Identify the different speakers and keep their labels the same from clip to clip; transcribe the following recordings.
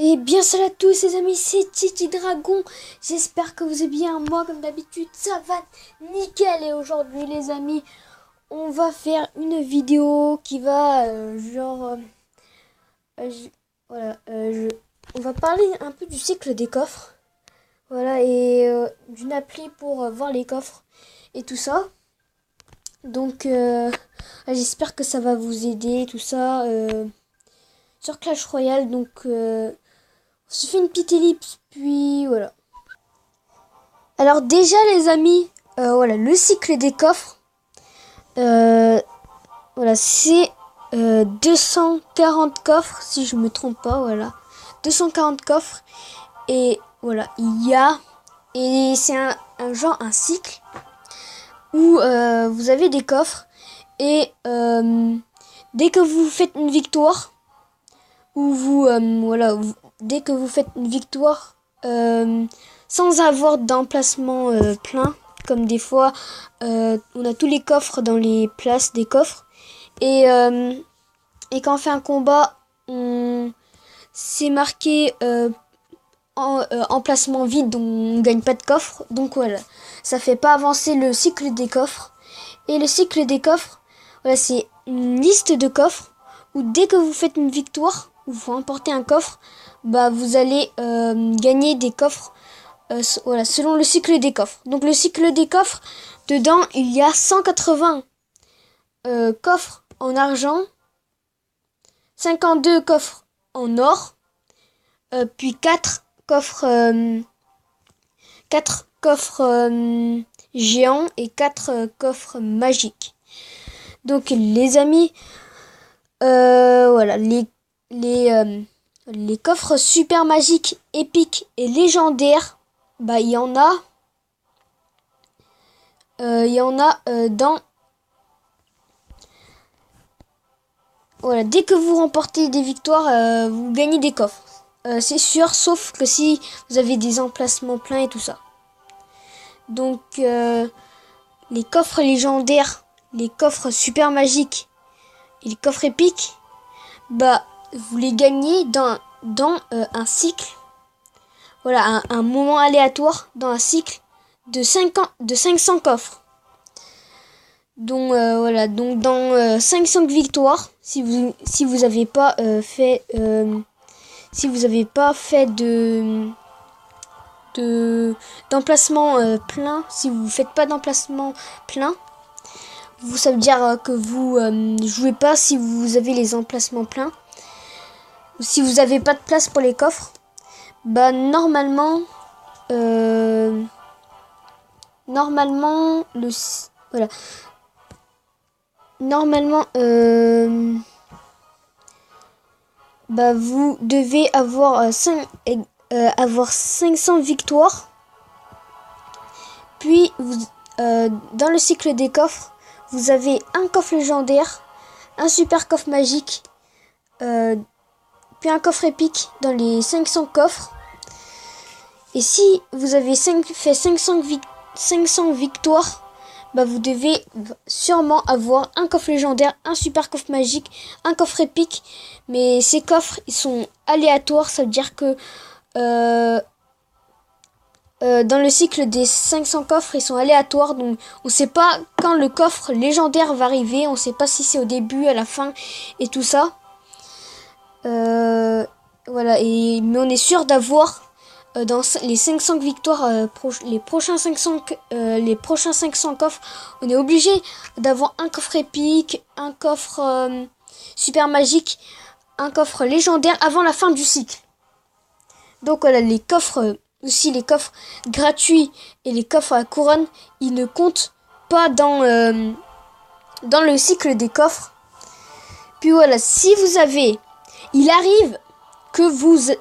Speaker 1: Et bien salut à tous les amis, c'est Titi Dragon. J'espère que vous allez bien. Moi comme d'habitude ça va nickel. Et aujourd'hui les amis, on va faire une vidéo qui va voilà, on va parler un peu du cycle des coffres. Voilà, et d'une appli pour voir les coffres et tout ça. Donc j'espère que ça va vous aider tout ça sur Clash Royale. Donc on se fait une petite ellipse, puis voilà. Alors déjà les amis, voilà, le cycle des coffres, voilà, c'est 240 coffres, si je me trompe pas, voilà. 240 coffres, et voilà, et c'est un genre, un cycle, où vous avez des coffres, et dès que vous faites une victoire, ou dès que vous faites une victoire, sans avoir d'emplacement plein, comme des fois on a tous les coffres dans les places des coffres, et quand on fait un combat, c'est marqué emplacement vide, donc on gagne pas de coffre, donc voilà, ça fait pas avancer le cycle des coffres. Et le cycle des coffres, voilà, c'est une liste de coffres où dès que vous faites une victoire ou vous remportez un coffre, bah vous allez gagner des coffres. Voilà, selon le cycle des coffres. Donc le cycle des coffres, dedans il y a 180 coffres en argent, 52 coffres en or, puis 4 coffres géants et 4 coffres magiques. Donc les amis, voilà, les coffres super magiques, épiques et légendaires, bah il y en a dans, voilà, dès que vous remportez des victoires, vous gagnez des coffres. C'est sûr, sauf que si vous avez des emplacements pleins et tout ça. Donc les coffres légendaires, les coffres super magiques et les coffres épiques, bah vous les gagnez dans un cycle. Voilà, un moment aléatoire dans un cycle de 500 coffres. Donc voilà, donc dans 500 victoires, si vous avez pas fait d'emplacement plein, si vous faites pas d'emplacement plein, ça veut dire que vous jouez pas si vous avez les emplacements pleins, ou si vous avez pas de place pour les coffres, bah normalement voilà, normalement bah vous devez avoir avoir 500 victoires. Puis dans le cycle des coffres, vous avez un coffre légendaire, un super coffre magique, puis un coffre épique dans les 500 coffres. Et si vous avez fait 500 victoires, bah vous devez sûrement avoir un coffre légendaire, un super coffre magique, un coffre épique. Mais ces coffres, ils sont aléatoires, ça veut dire que dans le cycle des 500 coffres, ils sont aléatoires, donc on sait pas quand le coffre légendaire va arriver, on sait pas si c'est au début, à la fin et tout ça. Voilà, mais on est sûr d'avoir dans les 500 victoires, les prochains 500 coffres, on est obligé d'avoir un coffre épique, un coffre super magique, un coffre légendaire avant la fin du cycle. Donc voilà, les coffres gratuits et les coffres à couronne, ils ne comptent pas dans le cycle des coffres. Puis voilà, si il arrive que vous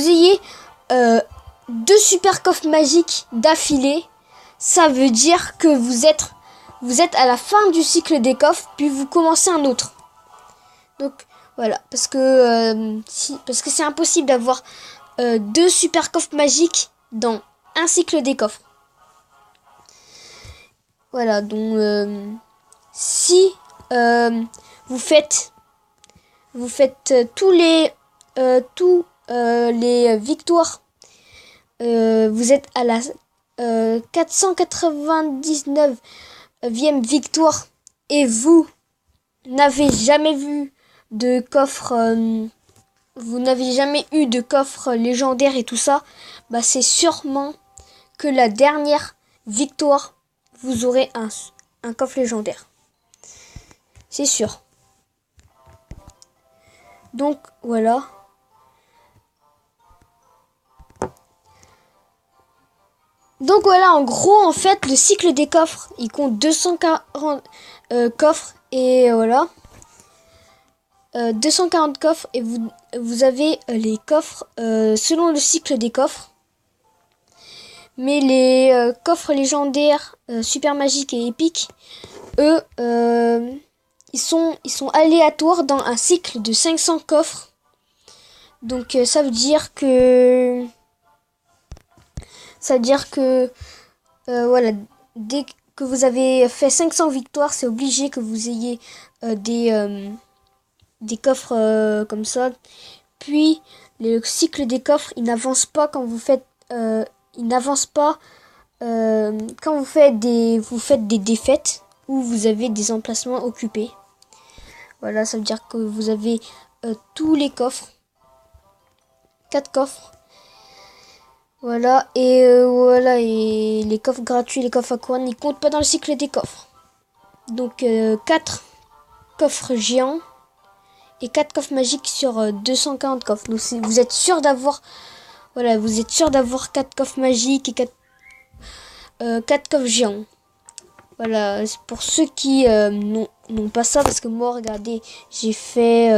Speaker 1: ayez 2 super coffres magiques d'affilée, ça veut dire que vous êtes à la fin du cycle des coffres, puis vous commencez un autre. Donc voilà, parce que c'est impossible d'avoir 2 super coffres magiques dans un cycle des coffres. Voilà, donc si vous faites tous les tous les victoires. Vous êtes à la 499e victoire et vous n'avez jamais vu de coffre, vous n'avez jamais eu de coffre légendaire et tout ça, bah c'est sûrement que la dernière victoire, vous aurez un coffre légendaire. C'est sûr. Donc voilà. Donc voilà, en gros, en fait, le cycle des coffres, il compte 240 coffres et voilà. 240 coffres et vous avez les coffres selon le cycle des coffres. Mais les coffres légendaires, super magiques et épiques, eux, ils sont aléatoires dans un cycle de 500 coffres. Donc ça veut dire que voilà, dès que vous avez fait 500 victoires, c'est obligé que vous ayez des coffres comme ça. Puis le cycle des coffres, il n'avance pas quand vous faites quand vous faites des défaites ou vous avez des emplacements occupés. Voilà, ça veut dire que vous avez tous les coffres, 4 coffres. Voilà, et les coffres gratuits, les coffres à couronne, ils comptent pas dans le cycle des coffres. Donc 4 coffres géants et 4 coffres magiques sur 240 coffres. Donc vous êtes sûr d'avoir 4 coffres magiques et 4 coffres géants. Voilà, c'est pour ceux qui n'ont pas ça, parce que moi, regardez, j'ai fait...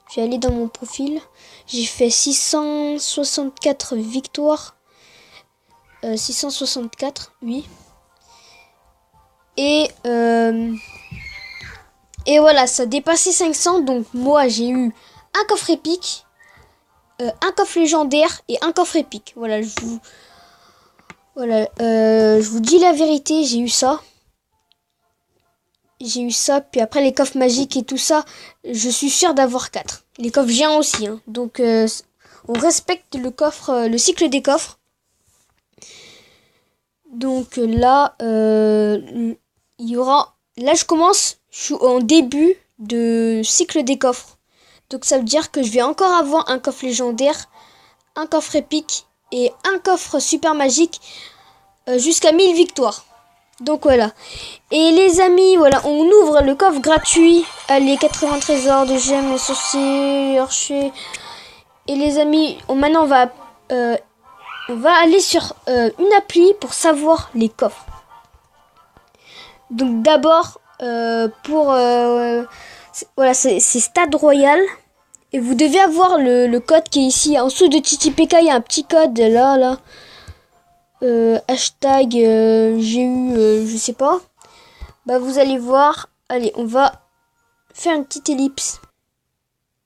Speaker 1: je vais aller dans mon profil. J'ai fait 664 victoires. 664, oui. Et voilà, ça dépassait 500. Donc moi, j'ai eu un coffre épique, un coffre légendaire et un coffre épique. Voilà, je vous dis la vérité, j'ai eu ça. Puis après les coffres magiques et tout ça, je suis sûr d'avoir 4. Les coffres géants aussi, hein. Donc on respecte le cycle des coffres. Donc là, il y aura... Là je suis en début de cycle des coffres. Donc ça veut dire que je vais encore avoir un coffre légendaire, un coffre épique et un coffre super magique jusqu'à 1000 victoires. Donc voilà. Et les amis, voilà, on ouvre le coffre gratuit. Allez, 80 trésors de gemmes, les sorciers, archers. Et les amis, maintenant on va aller sur une appli pour savoir les coffres. Donc d'abord, voilà, c'est Stade Royal. Et vous devez avoir le code qui est ici. En dessous de TTPK, il y a un petit code là. Hashtag j'ai eu je sais pas. Bah vous allez voir. Allez, on va faire une petite ellipse.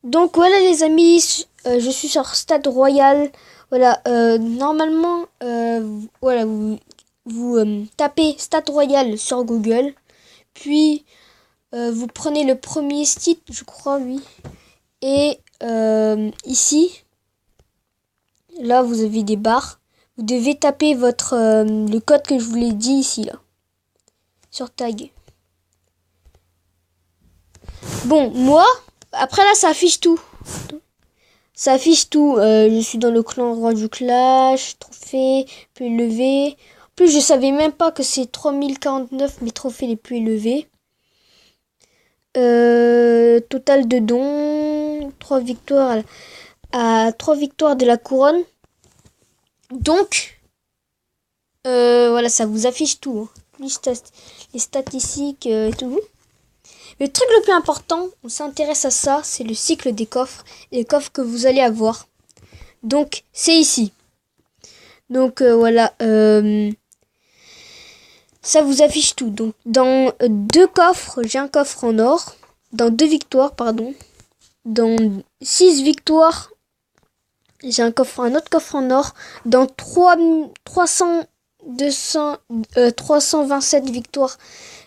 Speaker 1: Donc voilà les amis, je suis sur Stade Royal. Voilà, normalement voilà, vous tapez Stade Royal sur Google. Puis vous prenez le premier site, je crois, oui. Et ici, là vous avez des barres. Vous devez taper le code que je vous l'ai dit ici, là. Sur tag. Bon, moi, après là, ça affiche tout. Ça affiche tout. Je suis dans le clan roi du clash, trophée, plus élevé. En plus, je savais même pas que c'est 3049 mes trophées les plus élevés. Total de dons, 3 victoires à 3 victoires de la couronne. Donc, voilà, ça vous affiche tout. Hein. Les statistiques et tout. Le truc le plus important, on s'intéresse à ça, c'est le cycle des coffres et les coffres que vous allez avoir. Donc, c'est ici. Donc, voilà. Ça vous affiche tout. Donc, dans 2 coffres, j'ai un coffre en or. Dans 2 victoires, pardon. Dans 6 victoires, j'ai un autre coffre en or. Dans 327 victoires,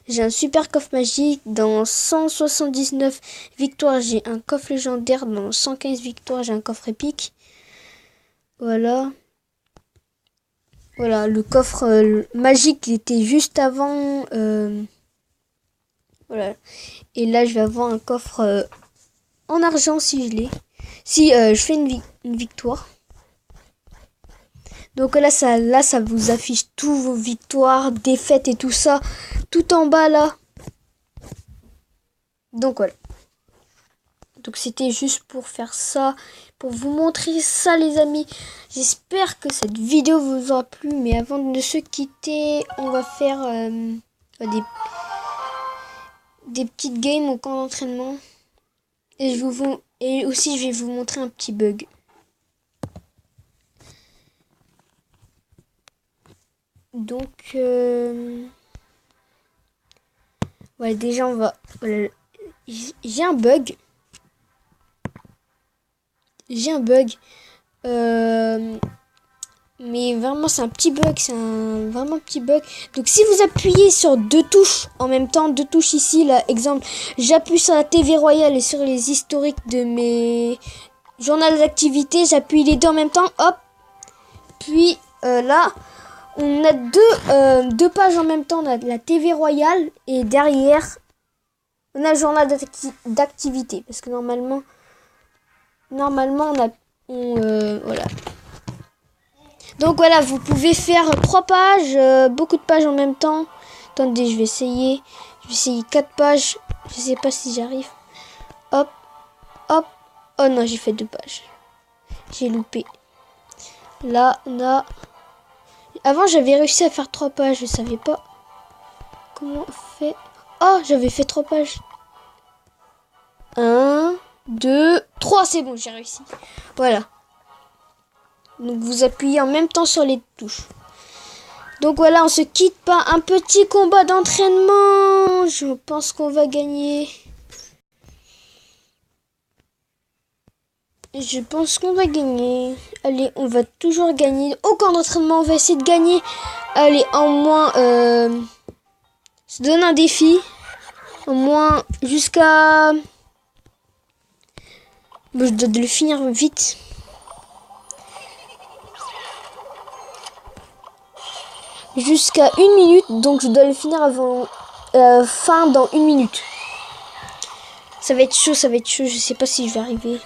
Speaker 1: J'ai un super coffre magique. Dans 179 victoires, j'ai un coffre légendaire. Dans 115 victoires, j'ai un coffre épique. Voilà. Voilà, le coffre magique, il était juste avant. Voilà. Et là, je vais avoir un coffre en argent si je l'ai. Si je fais une victoire. Donc là ça vous affiche tous vos victoires, défaites et tout ça. Tout en bas là. Donc voilà. Donc c'était juste pour faire ça. Pour vous montrer ça les amis. J'espère que cette vidéo vous aura plu. Mais avant de se quitter, on va faire des petites games au camp d'entraînement. Et aussi je vais vous montrer un petit bug. Donc voilà, déjà on va. Voilà, j'ai un bug. Mais vraiment c'est un petit bug, vraiment petit bug. Donc si vous appuyez sur deux touches en même temps, deux touches ici, là, exemple, j'appuie sur la TV Royale et sur les historiques de mes journaux d'activité, j'appuie les deux en même temps, hop. Puis là, on a deux pages en même temps, on a la TV Royale et derrière, on a le journal d'activité. Parce que normalement voilà. Donc voilà, vous pouvez faire 3 pages, beaucoup de pages en même temps. Attendez, je vais essayer 4 pages. Je sais pas si j'arrive. Hop, hop. Oh non, j'ai fait 2 pages. J'ai loupé. Là, on a... Avant, j'avais réussi à faire 3 pages. Je savais pas comment on fait. Oh, j'avais fait 3 pages. 1, 2, 3, c'est bon, j'ai réussi. Voilà. Donc vous appuyez en même temps sur les touches. Donc voilà, on se quitte par un petit combat d'entraînement. Je pense qu'on va gagner. Je pense qu'on va gagner. Allez, on va toujours gagner. Au camp d'entraînement, on va essayer de gagner. Allez, en moins... se donne un défi. Au moins jusqu'à... Bon, je dois le finir vite. Jusqu'à 1 minute, donc je dois le finir avant fin dans 1 minute. Ça va être chaud, je sais pas si je vais arriver.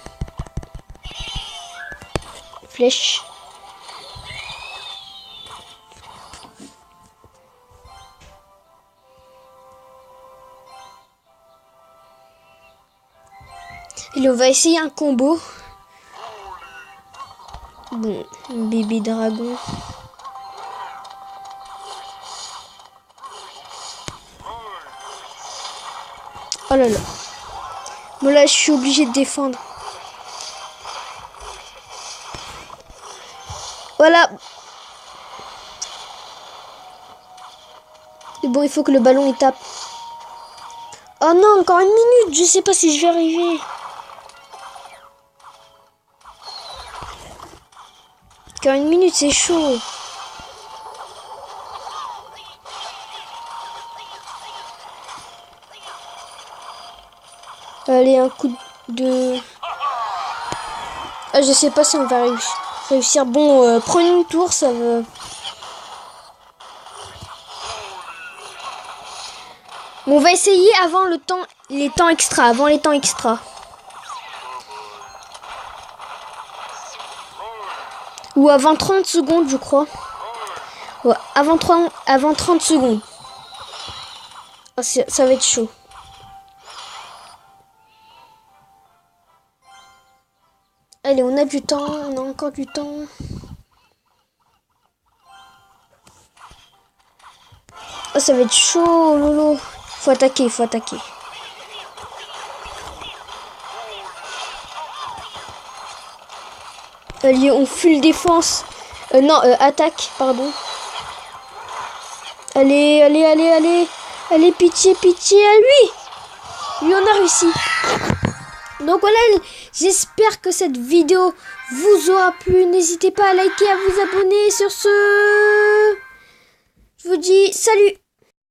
Speaker 1: Flèche. Allez, on va essayer un combo. Bon, bébé dragon. Oh là là. Bon là, je suis obligée de défendre. Voilà. Et bon, il faut que le ballon il tape. Oh non, encore 1 minute. Je sais pas si je vais arriver. Encore 1 minute, c'est chaud. Allez, un coup de... Ah, je sais pas si on va réussir. Bon, prenez une tour, ça va... On va essayer avant les temps extra. Ou avant 30 secondes, je crois. Ouais, avant 30 secondes. Ah, ça va être chaud. Allez, on a du temps, on a encore du temps. Oh, ça va être chaud, Lolo. Faut attaquer. Allez, on full défense. Attaque, pardon. Allez. Allez, pitié, à lui. Lui, on a réussi. Donc voilà, j'espère que cette vidéo vous aura plu. N'hésitez pas à liker, à vous abonner. Sur ce, je vous dis salut.